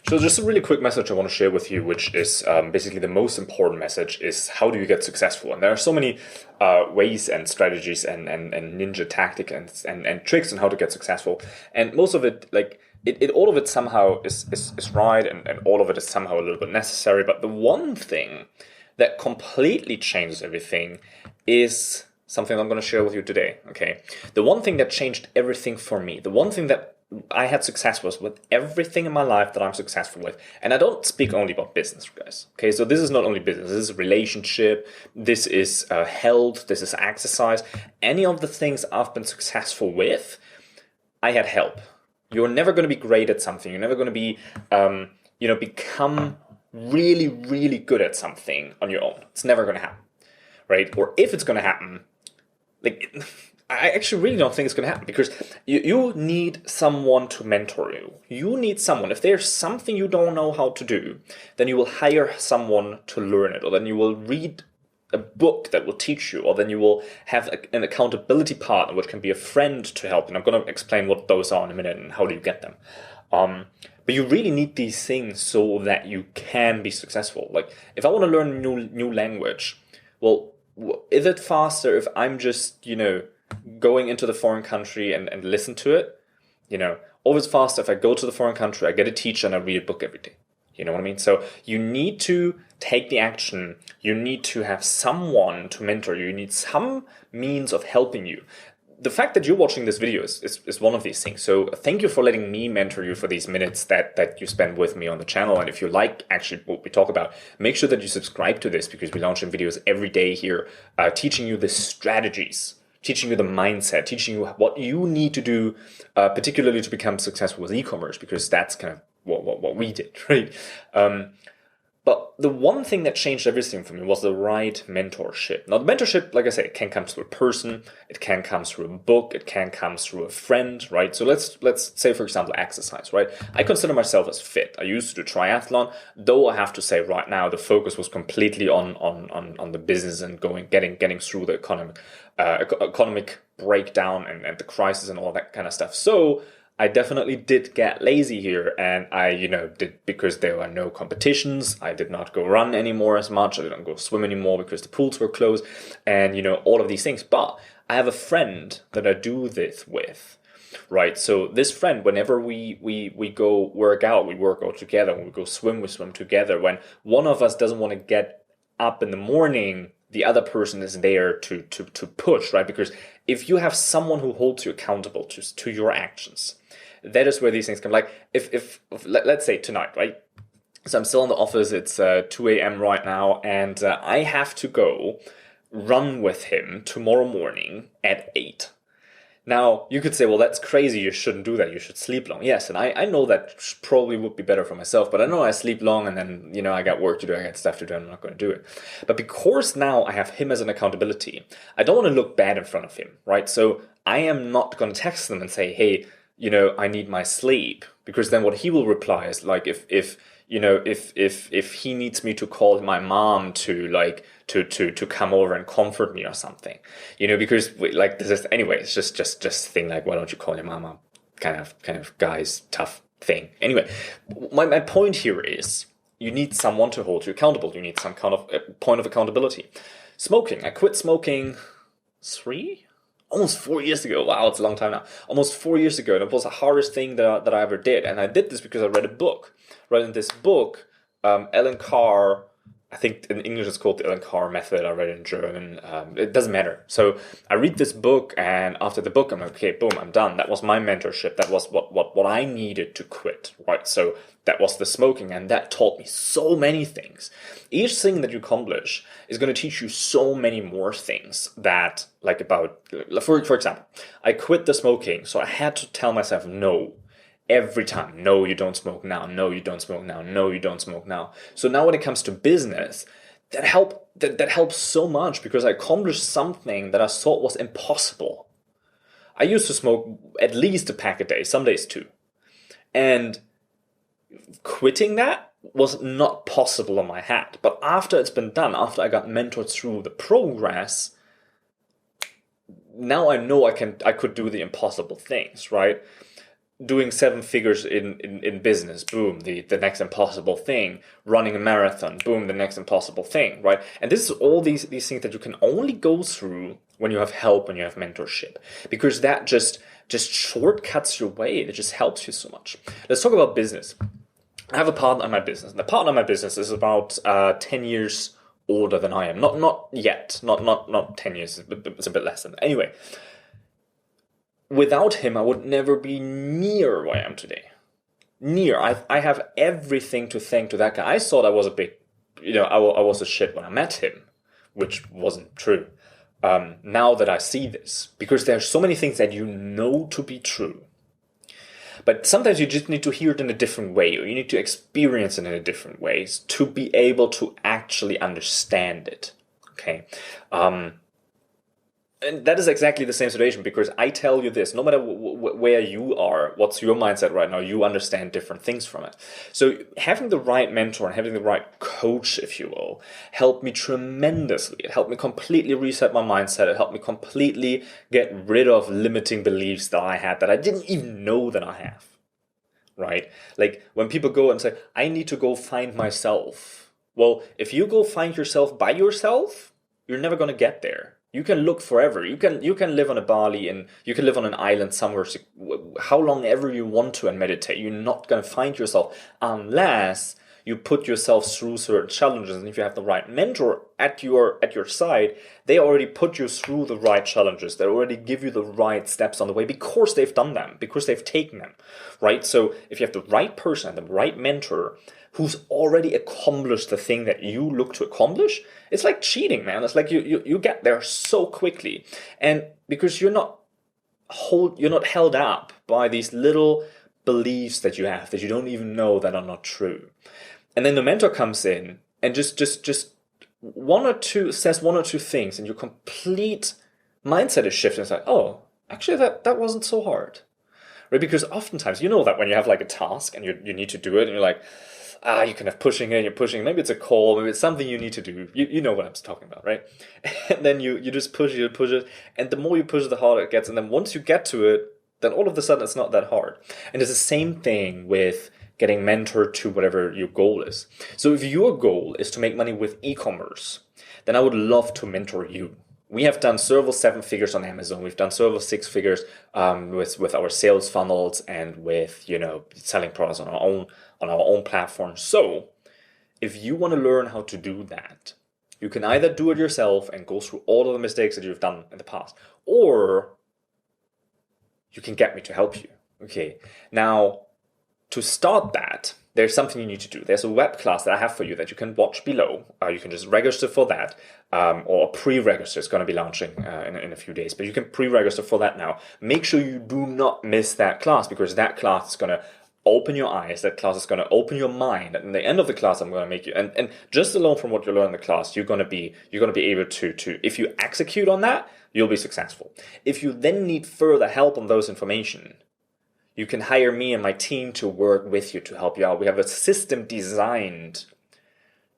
So just a really quick message I want to share with you, which is basically the most important message is how do you get successful? And there are so many ways and strategies and ninja tactic and tricks on how to get successful. And most of it, like all of it somehow is right and all of it is somehow a little bit necessary. But the one thing that completely changes everything is something I'm going to share with you today. Okay. The one thing that changed everything for me, the one thing that I had success with everything in my life that I'm successful with. And I don't speak only about business, guys. Okay, so this is not only business, this is relationship, this is health, this is exercise. Any of the things I've been successful with, I had help. You're never going to be great at something. You're never going to be, become really, really good at something on your own. It's never going to happen, right? Or if it's going to happen, I actually really don't think it's going to happen because you need someone to mentor you. You need someone. If there's something you don't know how to do, then you will hire someone to learn it, or then you will read a book that will teach you, or then you will have an accountability partner, which can be a friend to help. And I'm going to explain what those are in a minute and how do you get them. But you really need these things so that you can be successful. Like if I want to learn a new language, well, is it faster if I'm just, going into the foreign country and listen to it? Always faster if I go to the foreign country, I get a teacher and I read a book every day. You know what I mean? So you need to take the action. You need to have someone to mentor you. You need some means of helping you. The fact that you're watching this video is one of these things. So thank you for letting me mentor you for these minutes that you spend with me on the channel. And if you like actually what we talk about, make sure that you subscribe to this because we launch in videos every day here, teaching you the strategies, teaching you the mindset, teaching you what you need to do, particularly to become successful with e-commerce, because that's kind of what we did, right? But the one thing that changed everything for me was the right mentorship. Now, the mentorship, like I said, it can come through a person, it can come through a book, it can come through a friend, right? So let's say, for example, exercise, right? I consider myself as fit. I used to do triathlon, though I have to say right now the focus was completely on the business and getting through the economic breakdown and the crisis and all that kind of stuff. So I definitely did get lazy here, and I, did because there were no competitions. I did not go run anymore as much. I didn't go swim anymore because the pools were closed, and all of these things. But I have a friend that I do this with, right? So this friend, whenever we go work out together. When we go swim, we swim together. When one of us doesn't want to get up in the morning, the other person is there to push, right? Because if you have someone who holds you accountable to your actions, that is where these things come. Like if let's say tonight, right? So I'm still in the office. It's 2 a.m. right now, and I have to go run with him tomorrow morning at 8. Now, you could say, well, that's crazy. You shouldn't do that. You should sleep long. Yes, and I know that probably would be better for myself, but I know I sleep long and then, I got work to do, I got stuff to do, and I'm not going to do it. But because now I have him as an accountability, I don't want to look bad in front of him, right? So I am not going to text him and say, hey, I need my sleep, because then what he will reply is like, if he needs me to call my mom to come over and comfort me or something, because this is anyway, it's just a thing like, why don't you call your mama, kind of guy's tough thing. Anyway, my point here is you need someone to hold you accountable. You need some kind of point of accountability. Smoking. I quit smoking almost 4 years ago. Wow, it's a long time now. Almost 4 years ago. And it was the hardest thing that I ever did. And I did this because I read a book. Right in this book, Alan Carr, I think in English it's called the Alan Carr method. I read it in German. It doesn't matter. So I read this book, and after the book, I'm like, okay, boom, I'm done. That was my mentorship. That was what I needed to quit, right? So that was the smoking, and that taught me so many things. Each thing that you accomplish is going to teach you so many more things that, for example, I quit the smoking, so I had to tell myself no. Every time, no, you don't smoke now. No, you don't smoke now. No, you don't smoke now. So now when it comes to business, that helps so much because I accomplished something that I thought was impossible. I used to smoke at least a pack a day, some days two. And quitting that was not possible on my hat. But after it's been done, after I got mentored through the progress, now I know I could do the impossible things, right? doing 7 figures in business, boom, the next impossible thing, running a marathon, boom, the next impossible thing, right? And this is all these things that you can only go through when you have help, when you have mentorship, because that just shortcuts your way. It just helps you so much. Let's talk about business. I have a partner in my business. And the partner in my business is about 10 years older than I am. Not yet. Not 10 years. It's a bit less than that. Anyway, without him, I would never be near where I am today. Near. I have everything to thank to that guy. I thought I was a big, I was a shit when I met him, which wasn't true. Now that I see this, because there are so many things that you know to be true. But sometimes you just need to hear it in a different way, or you need to experience it in a different ways to be able to actually understand it. Okay. And that is exactly the same situation, because I tell you this, no matter where you are, what's your mindset right now, you understand different things from it. So having the right mentor and having the right coach, if you will, helped me tremendously. It helped me completely reset my mindset. It helped me completely get rid of limiting beliefs that I had that I didn't even know that I have, right? Like when people go and say, I need to go find myself. Well, if you go find yourself by yourself, you're never going to get there. You can look forever. You can live on a Bali and you can live on an island somewhere, how long ever you want to, and meditate. You're not going to find yourself unless you put yourself through certain challenges. And if you have the right mentor at your side, they already put you through the right challenges. They already give you the right steps on the way because they've done them, because they've taken them, right? So if you have the right person and the right mentor who's already accomplished the thing that you look to accomplish, it's like cheating, man. It's like you get there so quickly. And because you're not held up by these little beliefs that you have that you don't even know that are not true. And then the mentor comes in and just says one or two things, and your complete mindset is shifted. It's like, oh, actually that wasn't so hard. Right? Because oftentimes, that when you have like a task and you need to do it and you're like, you can have pushing it, you're pushing, maybe it's a call, maybe it's something you need to do. You know what I'm talking about, right? And then you just push it, and the more you push it, the harder it gets. And then once you get to it, then all of a sudden it's not that hard. And it's the same thing with getting mentored to whatever your goal is. So if your goal is to make money with e-commerce, then I would love to mentor you. We have done several 7 figures on Amazon. We've done several 6 figures with our sales funnels and with selling products on our own platform. So if you want to learn how to do that, you can either do it yourself and go through all of the mistakes that you've done in the past, or you can get me to help you. Okay. Now, to start that, there's something you need to do. There's a web class that I have for you that you can watch below. You can just register for that, or pre-register. It's going to be launching in a few days, but you can pre-register for that now. Make sure you do not miss that class, because that class is going to open your eyes. That class is going to open your mind. And at the end of the class, I'm going to make you, and just alone from what you learn in the class, you're going to be able to, if you execute on that, you'll be successful. If you then need further help on those information, you can hire me and my team to work with you to help you out. We have a system designed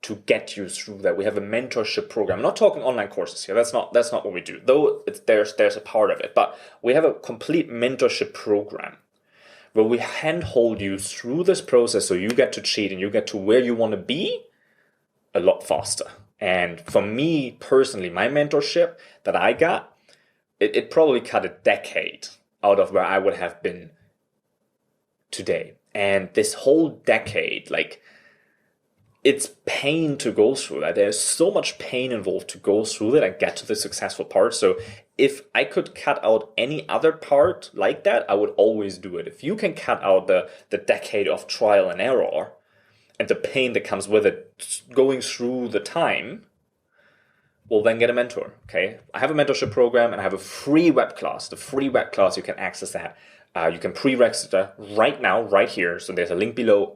to get you through that. We have a mentorship program. I'm not talking online courses here. That's not what we do. Though there's a part of it, but we have a complete mentorship program where we handhold you through this process so you get to cheat and you get to where you want to be a lot faster. And for me personally, my mentorship that I got, it probably cut a decade out of where I would have been today. And this whole decade, it's pain to go through that. There's so much pain involved to go through that and get to the successful part. So if I could cut out any other part like that, I would always do it. If you can cut out the decade of trial and error and the pain that comes with it going through the time, well, then get a mentor, okay? I have a mentorship program and I have a free web class. The free web class, you can access that. You can pre-register right now, right here. So there's a link below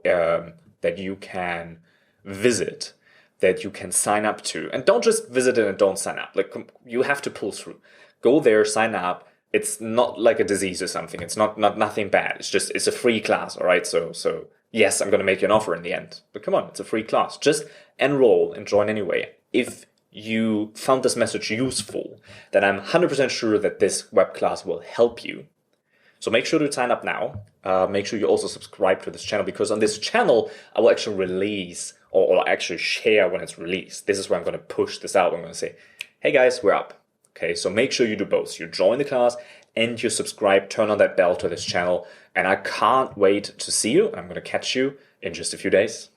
that you can visit, that you can sign up to. And don't just visit it and don't sign up. You have to pull through. Go there, sign up. It's not like a disease or something. It's not nothing bad. It's a free class, all right? So yes, I'm going to make you an offer in the end. But come on, it's a free class. Just enroll and join anyway. If you found this message useful, then I'm 100% sure that this web class will help you So make sure to sign up now. Make sure you also subscribe to this channel, because on this channel, I will actually release or actually share when it's released. This is where I'm going to push this out. I'm going to say, hey guys, we're up. Okay, so make sure you do both. You join the class and you subscribe, turn on that bell to this channel. And I can't wait to see you. I'm going to catch you in just a few days.